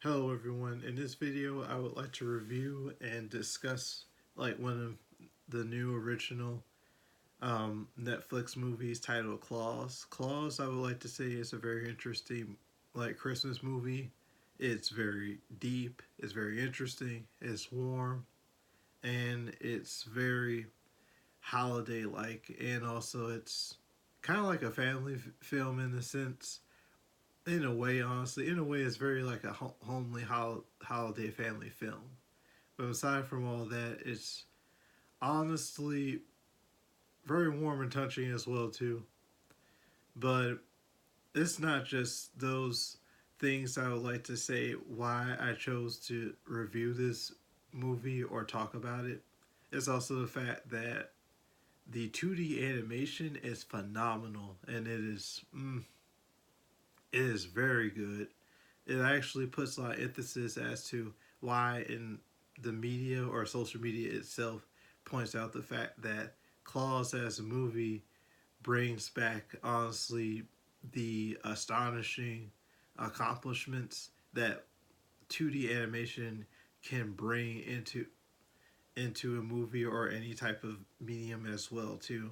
Hello everyone. In this video I would like to review and discuss one of the new original Netflix movies titled Klaus. Klaus I would like to say is a very interesting Christmas movie. It's very deep, it's very interesting, it's warm, and it's very holiday like, and also it's kind of like a family film in the sense, in a way, honestly, in a way, it's very like a homely holiday family film. But aside from all that, it's honestly very warm and touching as well too. But it's not just those things I would like to say why I chose to review this movie or talk about it. It's also the fact that the 2D animation is phenomenal, and it is very good. It actually puts a lot of emphasis as to why in the media or social media itself points out the fact that Klaus as a movie brings back honestly the astonishing accomplishments that 2D animation can bring into a movie or any type of medium as well too.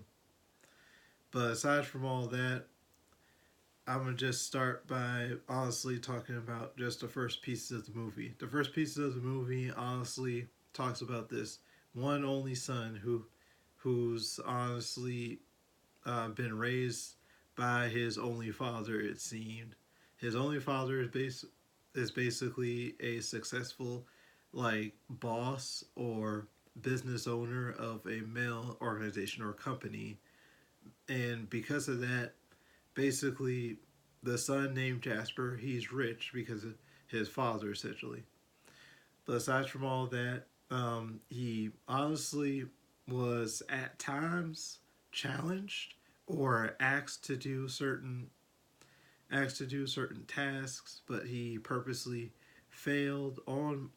But aside from all that, I'm gonna just start by honestly talking about just the first pieces of the movie. The first pieces of the movie honestly talks about this one only son who's honestly been raised by his only father. It seemed his only father is basically a successful boss or business owner of a mail organization or company, and because of that, basically the son named Jasper, he's rich because of his father essentially. But aside from all that, he honestly was at times challenged or asked to do certain tasks, but he purposely failed on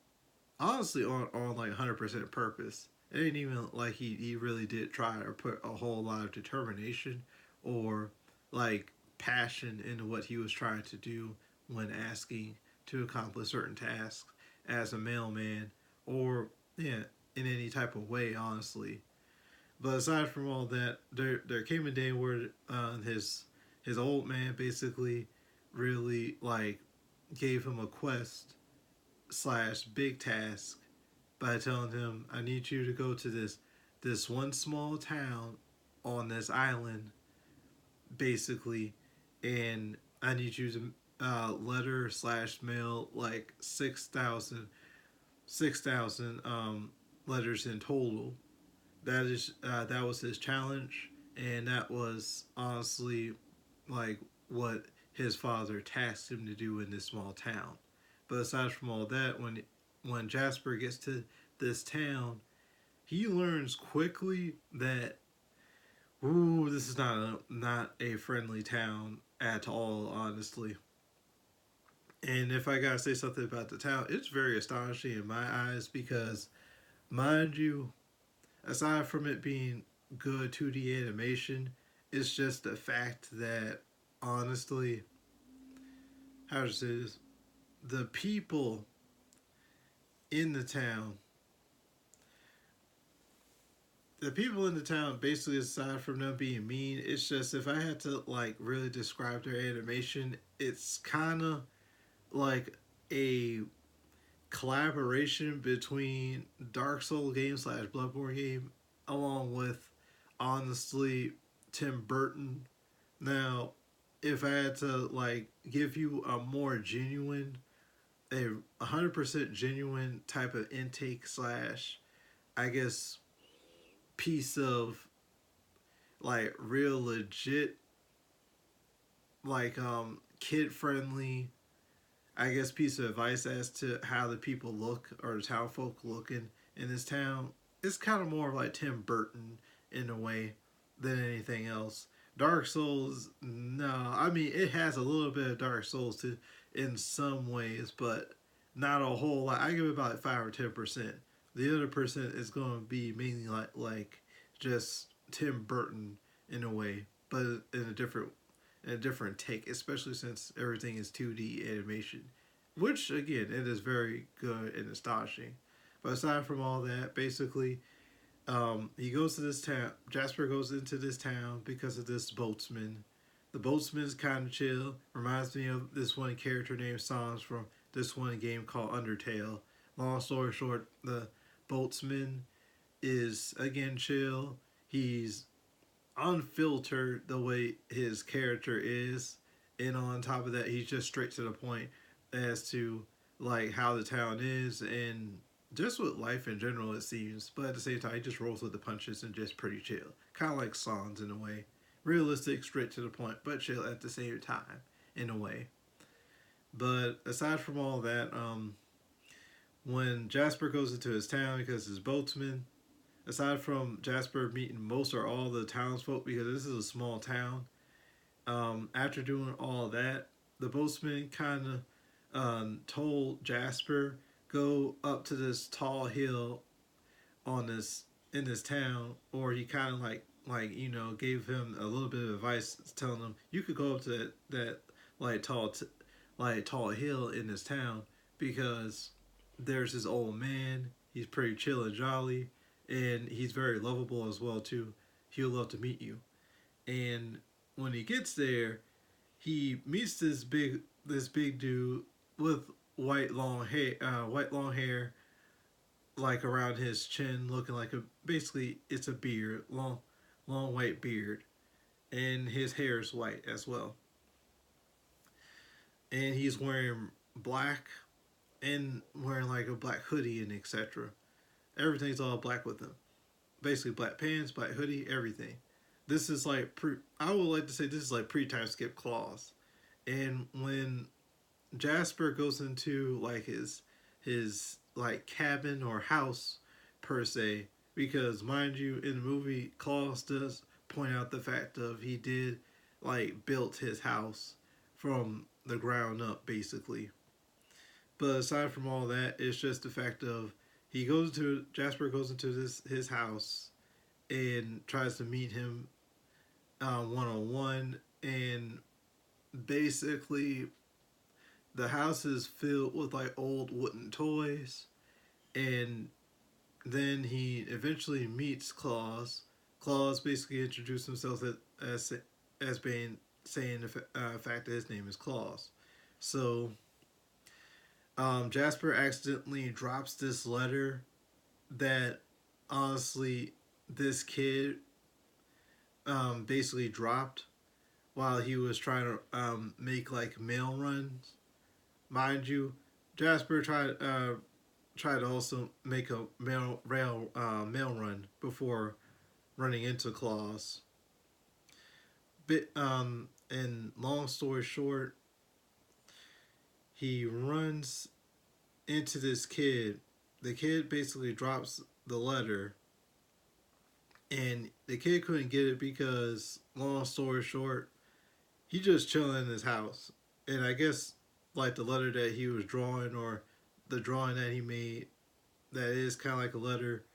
honestly on like 100% purpose. It ain't even like he really did try or put a whole lot of determination or like passion into what he was trying to do when asking to accomplish certain tasks as a mailman or yeah, in any type of way, honestly. But aside from all that, there came a day where his old man basically really gave him a quest slash big task by telling him, I need you to go to this one small town on this island, basically, and I need you to letter slash mail like 6,000 letters in total. That was his challenge, and that was honestly like what his father tasked him to do in this small town. But aside from all that, when Jasper gets to this town, he learns quickly that ooh, this is not a friendly town at all, honestly. And if I gotta say something about the town, it's very astonishing in my eyes because, mind you, aside from it being good 2D animation, it's just the fact that honestly, how to say this, the people in the town the people in the town, basically, aside from them being mean, it's just if I had to really describe their animation, it's kind of like a collaboration between Dark Soul game slash Bloodborne game, along with honestly Tim Burton. Now, if I had to give you a more genuine, a 100% genuine type of intake slash, I guess, piece of real legit kid friendly, I guess, piece of advice as to how the people look or the town folk look in this town, it's kind of more like Tim Burton in a way than anything else. Dark Souls, no, I mean it has a little bit of Dark Souls to in some ways, but not a whole lot. I give it about 5 or 10%. The other percent is going to be mainly just Tim Burton in a way, but in a different take, especially since everything is 2D animation. which again it is very good and astonishing. But aside from all that, basically, he goes to this town. Jasper goes into this town because of this boatsman. The boatsman is kind of chill. Reminds me of this one character named Sans from this one game called Undertale. Long story short, the boatsman is again chill. He's unfiltered the way his character is, and on top of that, he's just straight to the point as to like how the town is and just with life in general. It seems, but at the same time, he just rolls with the punches and just pretty chill, kind of like Sans in a way, realistic, straight to the point, but chill at the same time in a way. But aside from all that, when Jasper goes into his town because his boatsman, aside from Jasper meeting most or all the townsfolk because this is a small town, after doing all that, the boatsman kind of told Jasper go up to this tall hill on this in this town, or he kind of gave him a little bit of advice, telling him you could go up to that like tall hill in this town because there's this old man. He's pretty chill and jolly, and he's very lovable as well too. He'll love to meet you. And when he gets there, he meets this big dude with white long hair, like around his chin, looking like a basically it's a beard, long white beard, and his hair is white as well. And he's wearing black and wearing like a black hoodie and etc. Everything's all black with him. Basically, black pants, black hoodie, everything. This is like I would like to say this is like pre-time skip Klaus. And when Jasper goes into like his like cabin or house per se, because mind you, in the movie, Klaus does point out the fact of he did like built his house from the ground up basically. But aside from all that, it's just the fact of Jasper goes into this his house and tries to meet him one on one, and basically the house is filled with like old wooden toys, and then he eventually meets Klaus. Klaus basically introduced himself as being saying the fact that his name is Klaus. So Jasper accidentally drops this letter that honestly this kid basically dropped while he was trying to make like mail runs. Mind you, Jasper tried to also make a mail run before running into Klaus. And long story short, he runs into this kid. The kid basically drops the letter, and the kid couldn't get it because, long story short, he just chilling in his house. And I guess like the letter that he was drawing or the drawing that he made, that is kind of like a letter.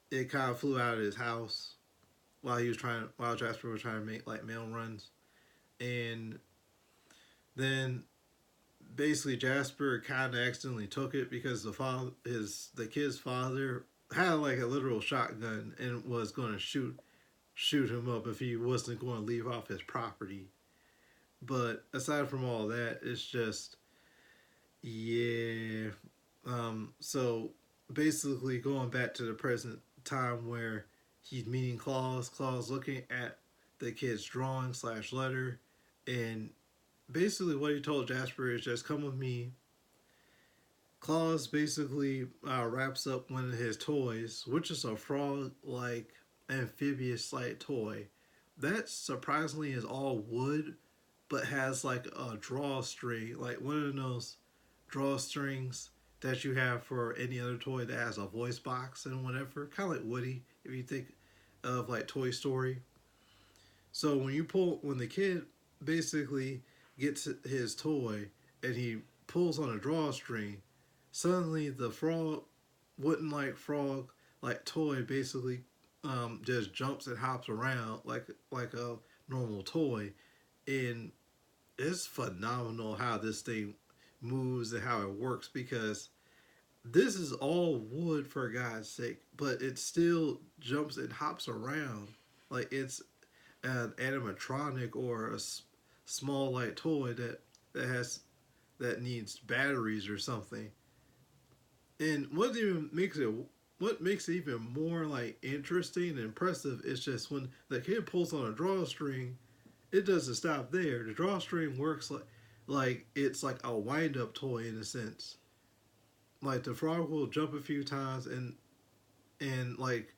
It kind of flew out of his house while Jasper was trying to make like mail runs, and then basically Jasper kind of accidentally took it because the kid's father had like a literal shotgun and was going to shoot him up if he wasn't going to leave off his property. But aside from all that, it's just yeah. So basically, going back to the present time where he's meeting Klaus, Klaus looking at the kid's drawing slash letter, and basically what he told Jasper is just come with me. Klaus basically wraps up one of his toys, which is a frog-like amphibious like toy that surprisingly is all wood, but has like a drawstring, like one of those drawstrings that you have for any other toy that has a voice box and whatever, kind of like Woody if you think of like Toy Story. So when the kid basically gets his toy and he pulls on a drawstring, suddenly the frog like toy basically just jumps and hops around like a normal toy, and it's phenomenal how this thing moves and how it works because this is all wood for God's sake, but it still jumps and hops around like it's an animatronic or a small light toy that has that needs batteries or something. And what makes it even more like interesting and impressive is just when the kid pulls on a drawstring, it doesn't stop there. The drawstring works like it's like a wind up toy in a sense. Like the frog will jump a few times and like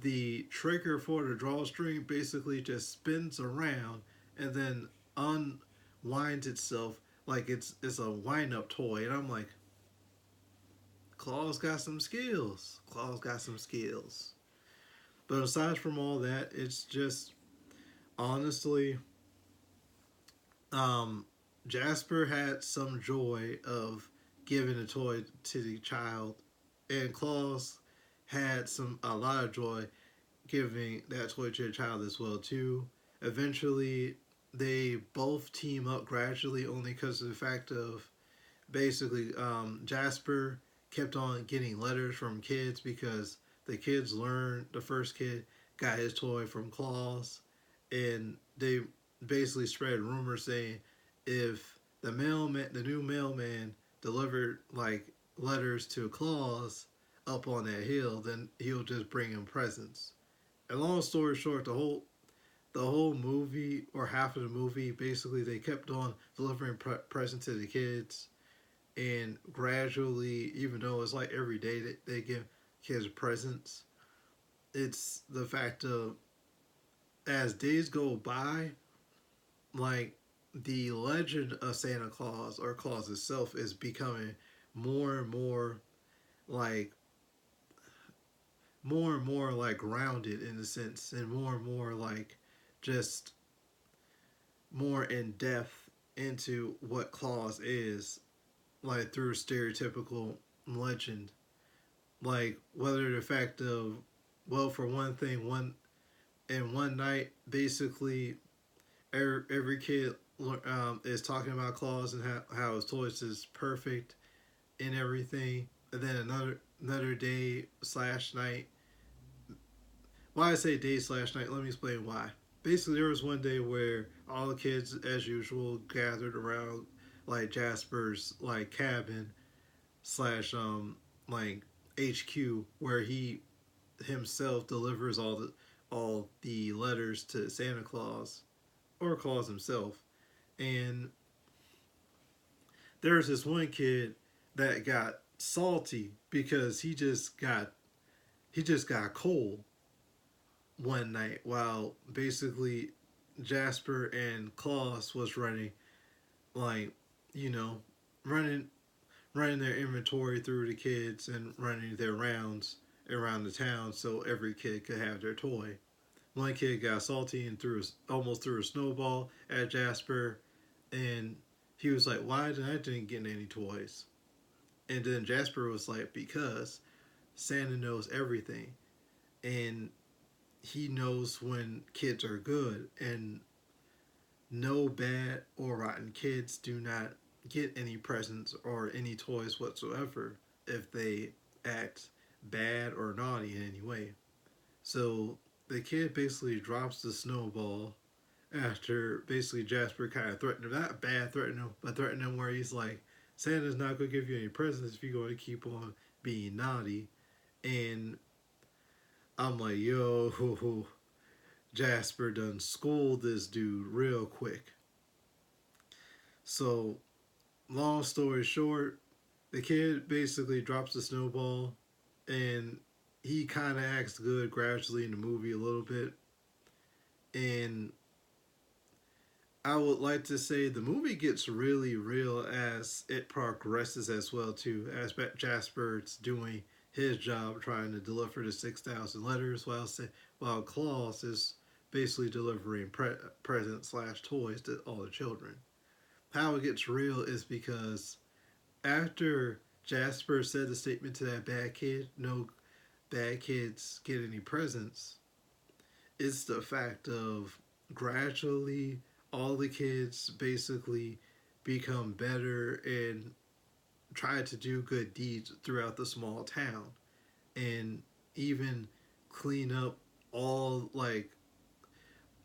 the trigger for the drawstring basically just spins around and then unwinds itself like it's a wind up toy. And I'm like, Claus got some skills. Claus got some skills. But aside from all that, it's just honestly, um, Jasper had some joy of giving a toy to the child, and Claus had some a lot of joy giving that toy to the child as well too. Eventually, they both team up gradually, only because of the fact of basically Jasper kept on getting letters from kids because the kids learned the first kid got his toy from Claus, and they basically spread rumors saying if the new mailman, delivered like letters to Claus up on that hill, then he'll just bring him presents. And long story short, the whole movie or half of the movie, basically they kept on delivering presents to the kids, and gradually, even though it's like every day that they give kids presents, it's the fact of as days go by, like the legend of Santa Claus or Claus itself is becoming more and more like more and more grounded in a sense, and more like just more in depth into what Claus is, like through stereotypical legend. Like whether the fact of, well, for one thing, one night basically every kid is talking about Claus and how his toys is perfect and everything, and then another day slash night. Why I say day slash night? Let me explain why. Basically, there was one day where all the kids, as usual, gathered around like Jasper's like cabin slash like HQ, where he himself delivers all the letters to Santa Claus or Claus himself. And there's this one kid that got salty because he just got cold one night while basically Jasper and Klaus was running, like, you know, running running their inventory through the kids and running their rounds around the town so every kid could have their toy. One kid got salty and almost threw a snowball at Jasper, and he was like, "Why didn't get any toys?" And then Jasper was like, "Because Santa knows everything, and he knows when kids are good, and no bad or rotten kids do not get any presents or any toys whatsoever if they act bad or naughty in any way." So the kid basically drops the snowball after basically Jasper kind of threatened him, not bad threatened him, but threatened him where he's like, Santa's not going to give you any presents if you're going to keep on being naughty. And I'm like, yo, Jasper done schooled this dude real quick. So, long story short, the kid basically drops the snowball, and he kind of acts good gradually in the movie a little bit. And I would like to say the movie gets really real as it progresses as well too. As Jasper's doing his job trying to deliver the 6,000 letters, while Klaus is basically delivering presents slash toys to all the children. How it gets real is because after Jasper said the statement to that bad kid, no bad kids get any presents, it's the fact of gradually all the kids basically become better and tried to do good deeds throughout the small town, and even clean up all like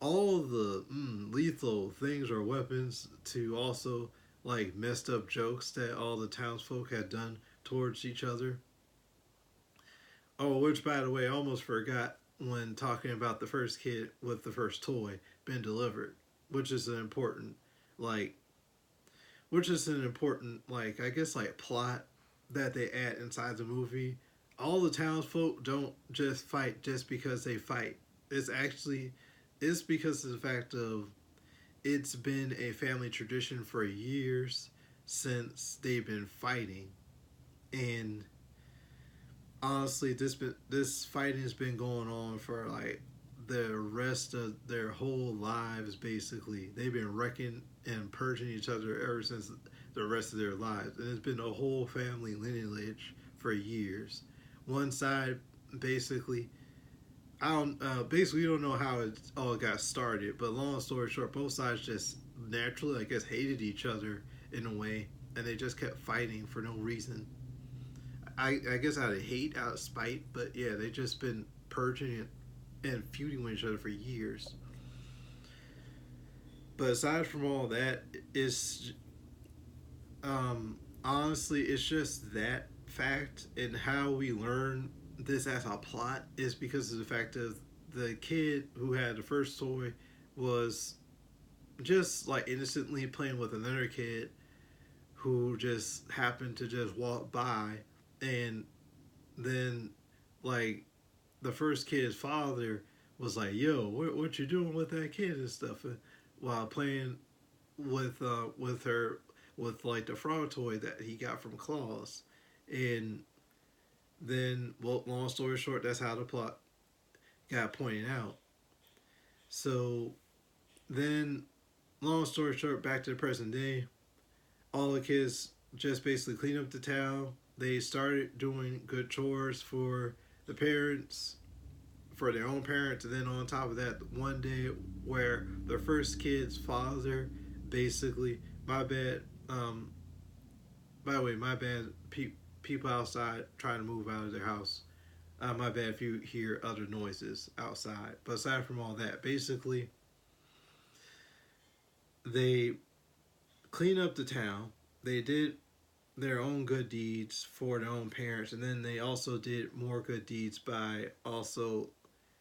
all the lethal things or weapons, to also like messed up jokes that all the townsfolk had done towards each other. Oh, which by the way, I almost forgot when talking about the first kid with the first toy being delivered, which is an important like like I guess like plot that they add inside the movie. All the townsfolk don't just fight just because they fight. It's actually it's because of the fact of it's been a family tradition for years since they've been fighting, and honestly, this fighting has been going on for like the rest of their whole lives. Basically, they've been wrecking and purging each other ever since the rest of their lives, and it's been a whole family lineage for years. One side, basically, I don't basically we don't know how it all got started, but long story short, both sides just naturally, I guess, hated each other in a way, and they just kept fighting for no reason. I guess out of hate, out of spite, but yeah, they just been purging and feuding with each other for years. But aside from all that, it's honestly, it's just that fact, and how we learn this as a plot is because of the fact of the kid who had the first toy was just like innocently playing with another kid who just happened to just walk by, and then like the first kid's father was like, "Yo, what you doing with that kid and stuff?" While playing with her with like the frog toy that he got from Klaus, and then well, long story short, that's how the plot got pointed out. So then, long story short, back to the present day, all the kids just basically clean up the town. They started doing good chores for the parents, for their own parents, and then on top of that, one day where the first kid's father basically, my bad, by the way, my bad, people outside trying to move out of their house. My bad if you hear other noises outside. But aside from all that, basically, they clean up the town. They did their own good deeds for their own parents, and then they also did more good deeds by also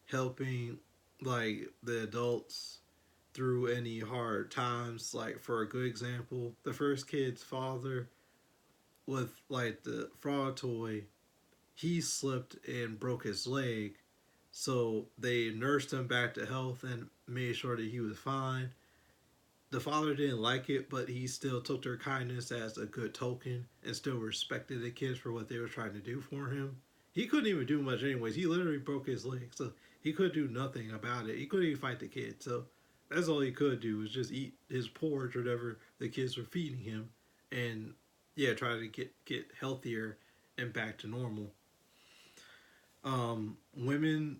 helping like the adults through any hard times. Like for a good example, the first kid's father with like the frog toy, he slipped and broke his leg. So they nursed him back to health and made sure that he was fine. The father didn't like it, but he still took their kindness as a good token and still respected the kids for what they were trying to do for him. He couldn't even do much anyways. He literally broke his leg, so he could do nothing about it. He couldn't even fight the kid, so that's all he could do was just eat his porridge or whatever the kids were feeding him, and yeah, try to get healthier and back to normal. Women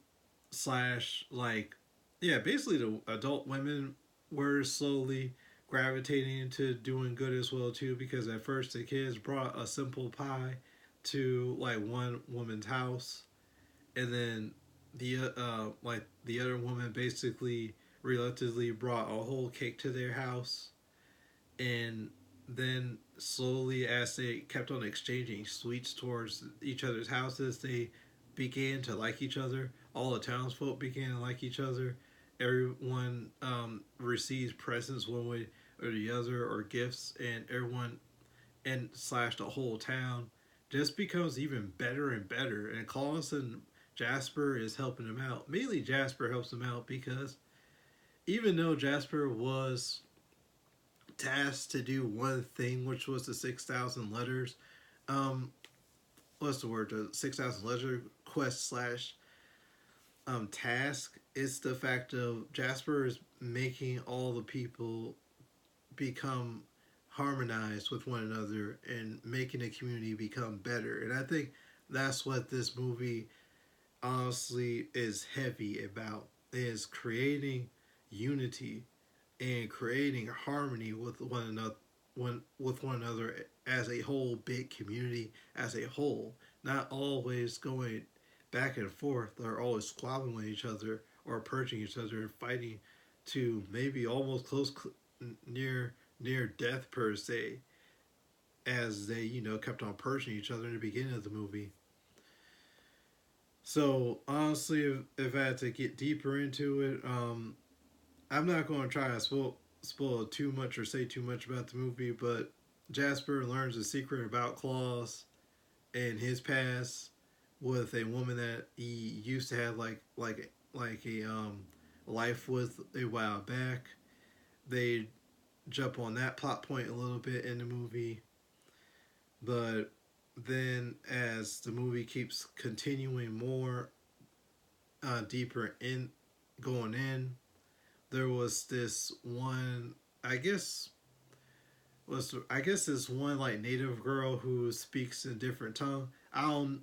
slash like yeah, basically the adult women were slowly gravitating into doing good as well too, because at first the kids brought a simple pie to like one woman's house, and then the other woman basically reluctantly brought a whole cake to their house, and then slowly as they kept on exchanging sweets towards each other's houses, they began to like each other. All the townsfolk began to like each other. Everyone receives presents one way or the other, or gifts, and everyone and slash the whole town just becomes even better and better. And Klaus and Jasper is helping him out. Mainly Jasper helps him out because even though Jasper was tasked to do one thing, which was the 6,000 letters, um, what's the word? The 6,000 letter quest slash task. It's the fact of Jasper is making all the people become harmonized with one another and making the community become better. And I think that's what this movie honestly is heavy about, is creating unity and creating harmony with one another, one another as a whole big community as a whole, not always going back and forth or always squabbling with each other or purging each other and fighting to maybe almost near death per se, as they kept on purging each other in the beginning of the movie. So honestly, if I had to get deeper into it, I'm not going to try to spoil too much or say too much about the movie, but Jasper learns a secret about Klaus and his past with a woman that he used to have like a life with a while back. They jump on that plot point a little bit in the movie, but then as the movie keeps continuing more deeper in going in, there was this one, I guess this one like native girl who speaks a different tongue. I don't.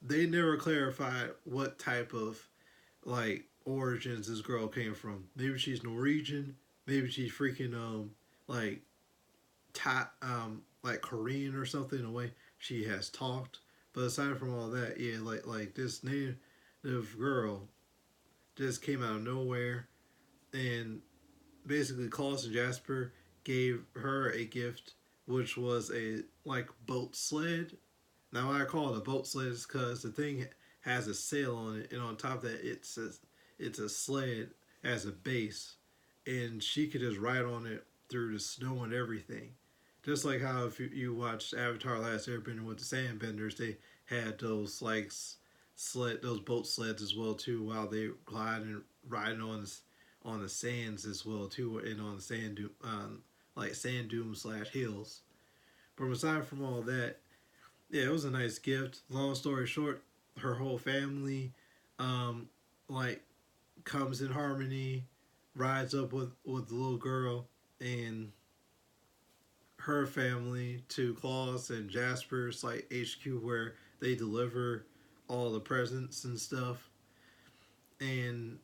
They never clarified what type of like origins this girl came from. Maybe she's Norwegian. Maybe she's freaking like like Korean or something. The way she has talked. But aside from all that, yeah, like this native girl just came out of nowhere, and basically Klaus and Jasper gave her a gift, which was a like boat sled. Now why I call it a boat sled is because the thing has a sail on it, and on top of that it's a sled as a base, and she could just ride on it through the snow and everything. Just like how if you watched Avatar: Last Airbender with the Sandbenders, they had those like those boat sleds as well too, while they gliding riding on the sands as well too, and on the like sand dunes slash hills. But aside from all that, yeah, it was a nice gift. Long story short, her whole family, um, like comes in harmony, rides up with the little girl and her family to Klaus and Jasper's like HQ where they deliver all the presents and stuff, and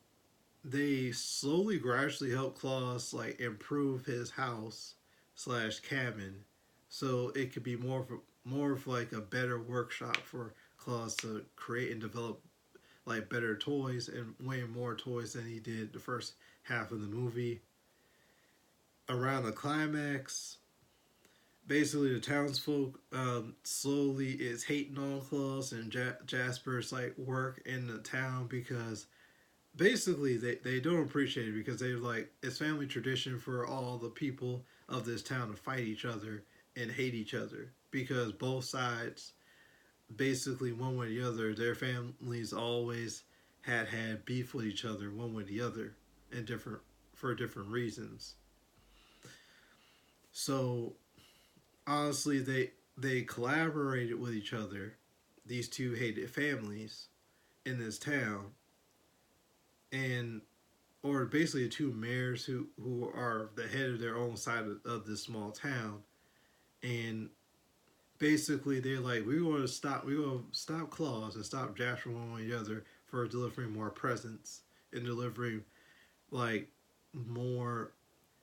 they slowly, gradually help Klaus like improve his house slash cabin, so it could be more of like a better workshop for Klaus to create and develop like better toys and way more toys than he did the first half of the movie. Around the climax, basically the townsfolk slowly is hating on Klaus and Jasper's like work in the town because basically they don't appreciate it because they're like it's family tradition for all the people of this town to fight each other and hate each other because both sides basically one way or the other their families always had beef with each other one way or the other and different for different reasons. So honestly they collaborated with each other, these two hated families in this town, and or basically the two mayors who are the head of their own side of this small town, and basically they're like we're going to stop Claus and stop Jasper one way or the other for delivering more presents and delivering like more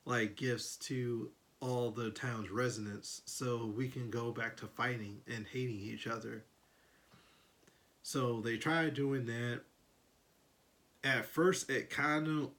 like gifts to all the town's residents so we can go back to fighting and hating each other. So they tried doing that. At first it kind of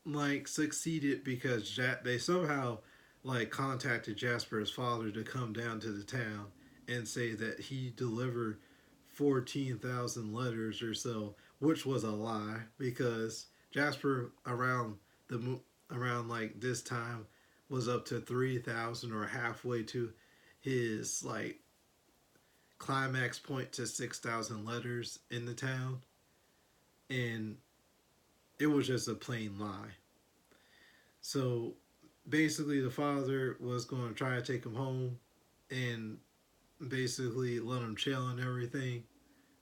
like succeeded because they somehow like contacted Jasper's father to come down to the town and say that he delivered 14,000 letters or so, which was a lie because Jasper the around like this time was up to 3,000 or halfway to his like climax point to 6,000 letters in the town, and it was just a plain lie. So basically, the father was going to try to take him home and basically let him chill and everything.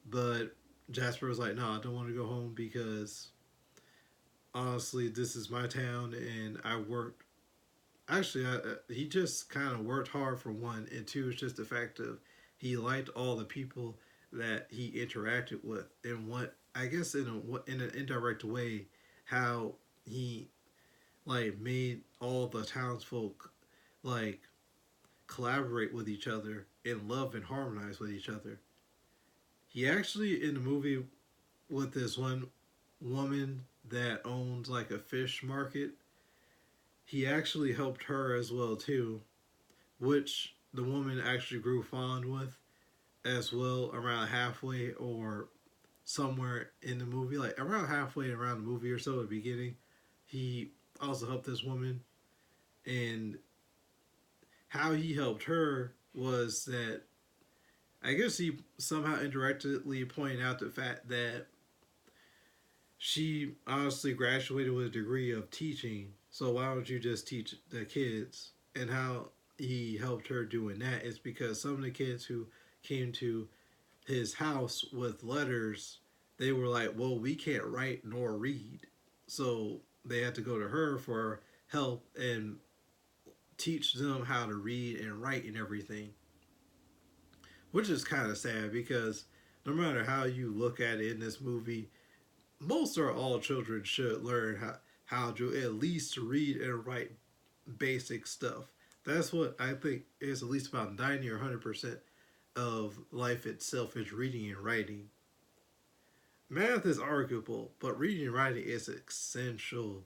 But Jasper was like, "No, I don't want to go home because honestly, this is my town and I worked." Actually, he just kind of worked hard for one, and two, it's just the fact of he liked all the people that he interacted with, and what I guess in an indirect way, how he like made all the townsfolk like collaborate with each other and love and harmonize with each other. He actually in the movie with this one woman that owns like a fish market, he actually helped her as well too, which the woman actually grew fond with as well around halfway or somewhere in the movie, like around halfway around the movie or so at the beginning. He also helped this woman, and how he helped her was that I guess he somehow indirectly pointed out the fact that she honestly graduated with a degree of teaching. So why don't you just teach the kids? And how he helped her doing that is because some of the kids who came to his house with letters, they were like, well, we can't write nor read. So they had to go to her for help and teach them how to read and write and everything. Which is kind of sad because no matter how you look at it in this movie, most or all children should learn how to at least read and write basic stuff. That's what I think is at least about 90 or 100% of life itself is reading and writing. Math is arguable, but reading and writing is essential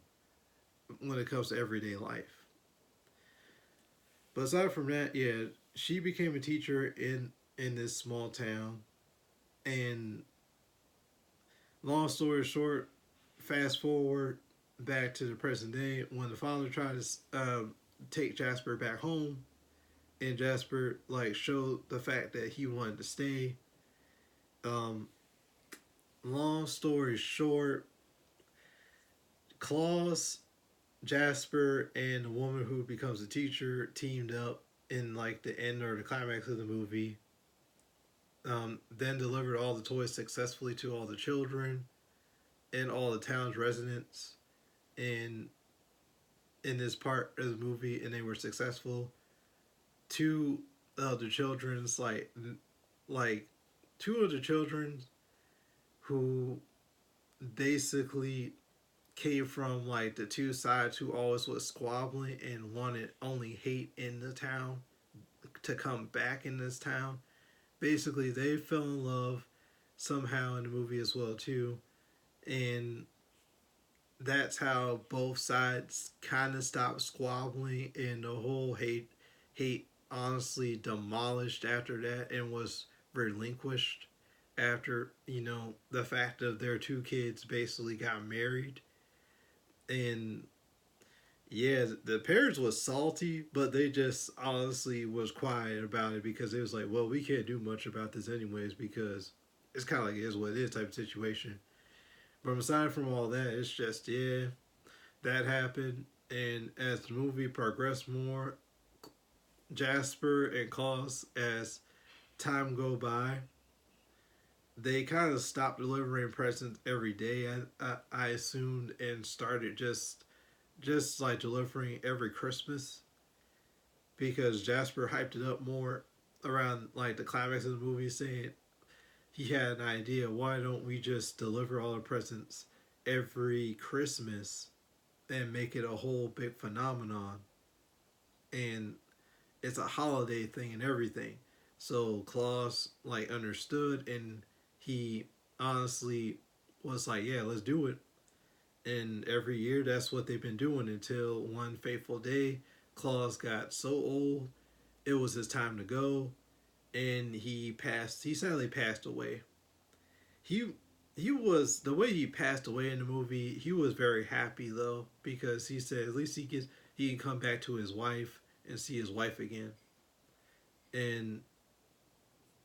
when it comes to everyday life. But aside from that, yeah, she became a teacher in this small town, and long story short, fast forward back to the present day when the father tried to take Jasper back home, and Jasper like showed the fact that he wanted to stay. Um, Long story short, Klaus, Jasper, and the woman who becomes a teacher teamed up in like the end or the climax of the movie. Then delivered all the toys successfully to all the children and all the town's residents in this part of the movie, and they were successful. Two of the children's like two of the children who basically came from like the two sides who always was squabbling and wanted only hate in the town to come back in this town. Basically, they fell in love somehow in the movie as well too, and that's how both sides kind of stopped squabbling, and the whole hate honestly demolished after that and was relinquished after the fact of their two kids basically got married. And yeah, the parents was salty, but they just honestly was quiet about it because it was like, well, we can't do much about this anyways because it's kind of like it is what it is type of situation. But aside from all that, it's just yeah, that happened. And as the movie progressed more, Jasper and Klaus, as time go by, they kind of stopped delivering presents every day. I assumed, and started just like delivering every Christmas because Jasper hyped it up more around like the climax of the movie, saying he had an idea. Why don't we just deliver all the presents every Christmas and make it a whole big phenomenon? And it's a holiday thing and everything. So Klaus like understood, and he honestly was like, yeah, let's do it. And every year that's what they've been doing until one fateful day, Klaus got so old, it was his time to go, and he sadly passed away. He he was the way he passed away in the movie, he was very happy though, because he said at least he can come back to his wife and see his wife again. And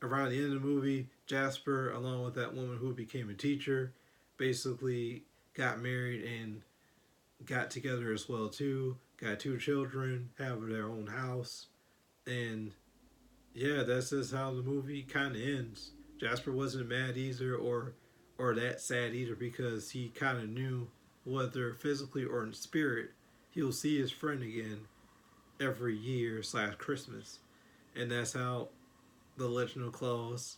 around the end of the movie, Jasper, along with that woman who became a teacher, basically got married and got together as well too. Got two children, have their own house, and yeah, that's just how the movie kind of ends. Jasper wasn't mad either, or that sad either, because he kind of knew whether physically or in spirit he'll see his friend again every year slash Christmas, and that's how the Legend of Klaus,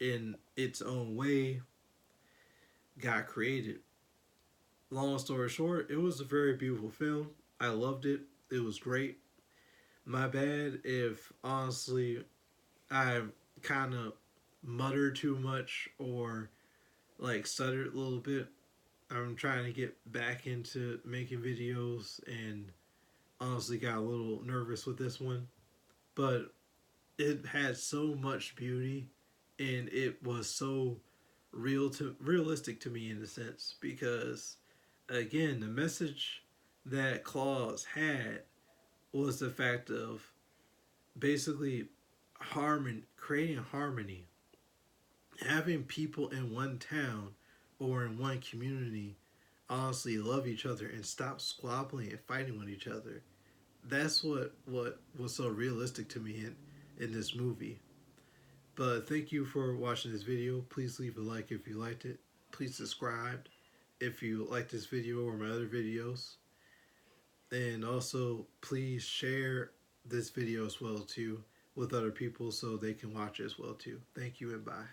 in its own way, got created. Long story short, it was a very beautiful film. I loved it. It was great. My bad if honestly I kind of mutter too much or like stuttered a little bit. I'm trying to get back into making videos and honestly got a little nervous with this one. But it had so much beauty and it was so realistic to me in a sense because again the message that Klaus had was the fact of basically creating harmony, having people in one town or in one community honestly love each other and stop squabbling and fighting with each other. That's what was so realistic to me in this movie. But thank you for watching this video. Please leave a like if you liked it. Please subscribe if you like this video or my other videos. And also please share this video as well too with other people so they can watch it as well too. Thank you and bye.